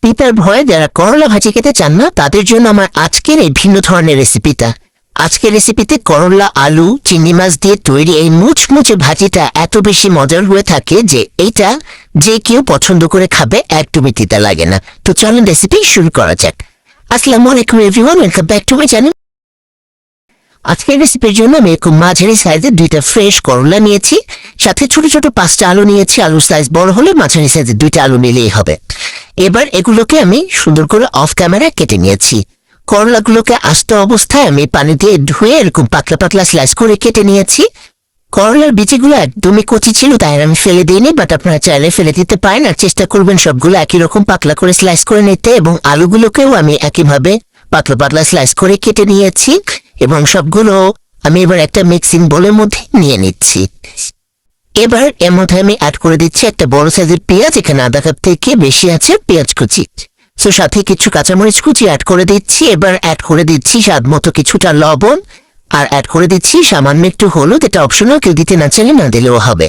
পিতার ভয়ে যারা করলা ভাজি খেতে চান না তাদের জন্য আমার আজকের এই ভিন্ন ধরনের রেসিপিটা। আজকের রেসিপিতে করলা, আলু, চিংড়ি মাছ দিয়ে তৈরি এই মুচমুচে ভাজিটা এত বেশি মজার হয়ে থাকে যে এইটা যে কেউ পছন্দ করে খাবে, একদমই তিতা লাগে না। তো চলুন রেসিপি শুরু করা যাক। আসসালামু আলাইকুম everyone, welcome back to my channel. আজকের রেসিপির জন্য আমি খুব মাঝারি সাইজের 2টা ফ্রেশ করলা নিয়েছি, সাথে ছোট ছোট 5টা আলু নিয়েছি। আলুর সাইজ বড় হলে মাঝারি সাইজের 2টা আলু নিলেই হবে। এবার এগুলোকে আমি সুন্দর করে অফ ক্যামেরায় কেটে নিয়েছি। করলাগুলোকে আস্ত অবস্থায় আমি পানি দিয়ে ধুয়ে এরকম পাতলা পাতলা স্লাইস করে কেটে নিয়েছি। করলার বীজগুলো একদমই কচি ছিল, তাই আমি ফেলে দিইনি, বাট আপনারা চাইলে ফেলে দিতে পারেন। আর চেষ্টা করবেন সবগুলো একই রকম পাতলা করে স্লাইস করে নিতে। এবং আলুগুলোকেও আমি একইভাবে পাতলা পাতলা স্লাইস করে কেটে নিয়েছি এবং সবগুলো আমি এবার একটা মিক্সিং বোলের মধ্যে নিয়ে নিচ্ছি। এবার এর মধ্যে আমি অ্যাড করে দিচ্ছি একটা বড় সাইজের পেঁয়াজ, এখানে আধা কাপ থেকে বেশি আছে পেঁয়াজ কুচি। তো সাথে কিছু কাঁচামরিচ কুচি অ্যাড করে দিচ্ছি। এবার অ্যাড করে দিচ্ছি স্বাদ মতো কিছুটা লবণ, আর অ্যাড করে দিচ্ছি সামান্য একটু হলুদ। এটা অপশনাল, কেউ দিতে না চাইলে না দিলেও হবে।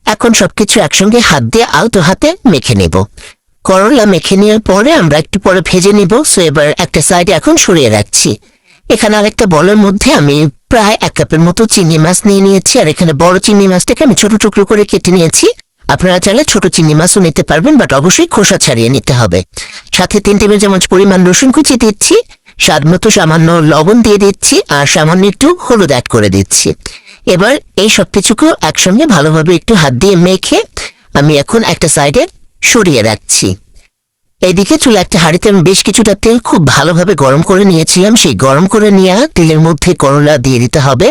এখন সবকিছু একসঙ্গে হাত দিয়ে আলতো হাতে মেখে নেব। করলা মেখে নেওয়ার পরে আমরা একটু পরে ভেজে নিব। সো এবার একটা সাইডে এখন সরিয়ে রাখছি। এখানে আরেকটা বলের মধ্যে আমি প্রায় 1 কাপের মতো চিংড়ি মাছ নিয়ে নিয়েছি। আর এখানে বড় চিংড়ি মাছটাকে আমি ছোট টুকরো করে কেটে নিয়েছি। আপনারা চাইলে ছোট চিংড়ি মাছও নিতে পারবেন, বাট অবশ্যই খোসা ছাড়িয়ে নিতে হবে। সাথে 3 টেবিল চামচ পরিমাণ রসুন কুচি দিচ্ছি, স্বাদ মতো সামান্য লবণ দিয়ে দিচ্ছি, আর সামান্য একটু হলুদ অ্যাড করে দিচ্ছি। এবার এই সব কিছুকে একসঙ্গে ভালোভাবে একটু হাত দিয়ে মেখে আমি এখন একটা সাইডে সরিয়ে রাখছি। এইদিকে চুলা একটা হাঁড়িতে আমি বেশ কিছুটা তেল খুব ভালোভাবে গরম করে নিয়েছিলাম। সেই গরম করে নেওয়া তেলের মধ্যে করলা দিয়ে দিতে হবে।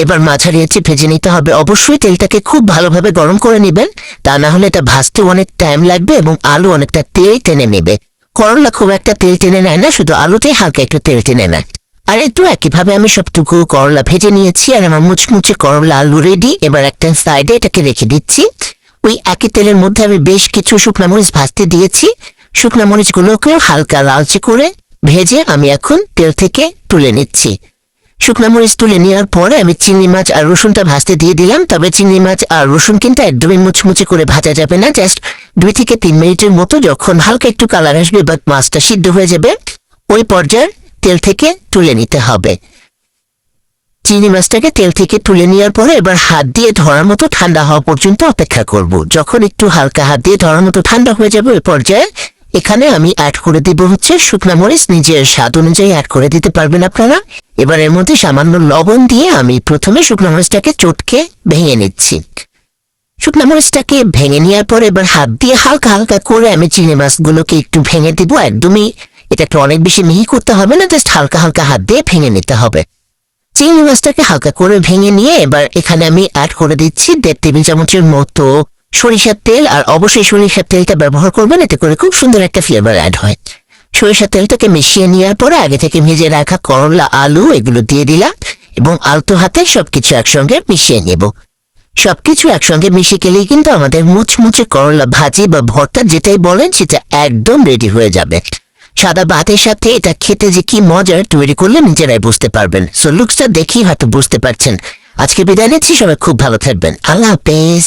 এবার মাঝারি আঁচে ভেজে নিতে হবে। অবশ্যই তেলটাকে খুব ভালোভাবে গরম করে নেবেন, তা না হলে এটা ভাজতে অনেক টাইম লাগবে এবং আলু অনেকটা তেল টেনে নেবে। করলা খুব একটা তেল টেনে নেয় না, শুধু আলুতেই হালকা একটু তেল টেনে নেয়। আর একটু একইভাবে আমি সবটুকু করলা ভেজে নিয়েছি আর আমার মুচমুচে করলা আলু রেডি। এবার একটা সাইডে এটাকে রেখে দিচ্ছি। ওই একই তেলের মধ্যে আমি বেশ কিছু শুকনো মরিচ ভাজতে দিয়েছি। শুকনো মরিচগুলোকেও হালকা লালচে করে ভেজে আমি এখন তেল থেকে তুলে নিচ্ছি। শুকনো মরিচ তুলে নেওয়ার পরে আমি চিংড়ি মাছ আর রসুনটা ভাজতে দিয়ে দিলাম। তবে চিংড়ি মাছ আর রসুন কিন্তু একদমই মুচমুচে করে ভাজা যাবে না, জাস্ট 2 থেকে 3 মিনিটের মতো। যখন হালকা একটু কালার আসবে বা মাছটা সিদ্ধ হয়ে যাবে, ওই পর্যায়ে তেল থেকে তুলে নিতে হবে। চিংড়ি মাছটাকে তেল থেকে তুলে নেওয়ার পরে এবার হাত দিয়ে ধরার মতো ঠান্ডা হওয়া পর্যন্ত অপেক্ষা করব। যখন একটু হালকা হাত দিয়ে ধরার মতো ঠান্ডা হয়ে যাবে, ওই পর্যায়ে এখানে আমি অ্যাড করে দিব হচ্ছে শুকনা মরিচ। নিজের স্বাদ অনুযায়ী অ্যাড করে দিতে পারবেন আপনারা। এবার এর মধ্যে সামান্য লবণ দিয়ে আমি প্রথমে শুকনা মরিচটাকে চটকে ভেঙে নিচ্ছি। শুকনা মরিচটাকে ভেঙে নেওয়ার পরে এবার হাত দিয়ে হালকা হালকা করে আমি চিংড়ি মাছগুলোকে একটু ভেঙে দিব। একদমই এটাকে অনেক বেশি মিহি করতে হবে না, জাস্ট হালকা হালকা হাত দিয়ে ভেঙে নিতে হবে। চিংড়ি মাছটাকে হালকা করে ভেঙে নিয়ে এবার এখানে আমি অ্যাড করে দিচ্ছি 1.5 টেবিল চামচের মতো সরিষার তেল। আর অবশ্যই সরিষার তেলটা ব্যবহার করবেন, এতে করে খুব সুন্দর একটা ফ্লেভার অ্যাড হয়। সরিষার তেলটাকে মিশিয়ে নেওয়ার পরে আগে থেকে ভেজে রাখা করলা, আলু এগুলো দিয়ে দিলাম এবং আলতো হাতে সবকিছু একসঙ্গে মিশিয়ে নেব। সবকিছু একসঙ্গে মিশে গেলেই কিন্তু আমাদের মুচমুচে করলা ভাজি বা ভর্তা যেটাই বলেন সেটা একদম রেডি হয়ে যাবে। সাদা ভাতের সাথে এটা খেতে যে কি মজার, তৈরি করলে নিজেরাই বুঝতে পারবেন। সো লুকসটা দেখেই হয়তো বুঝতে পারছেন। আজকে বিদায় নিচ্ছি, সবাই খুব ভালো থাকবেন। আল্লাহ হাফেজ।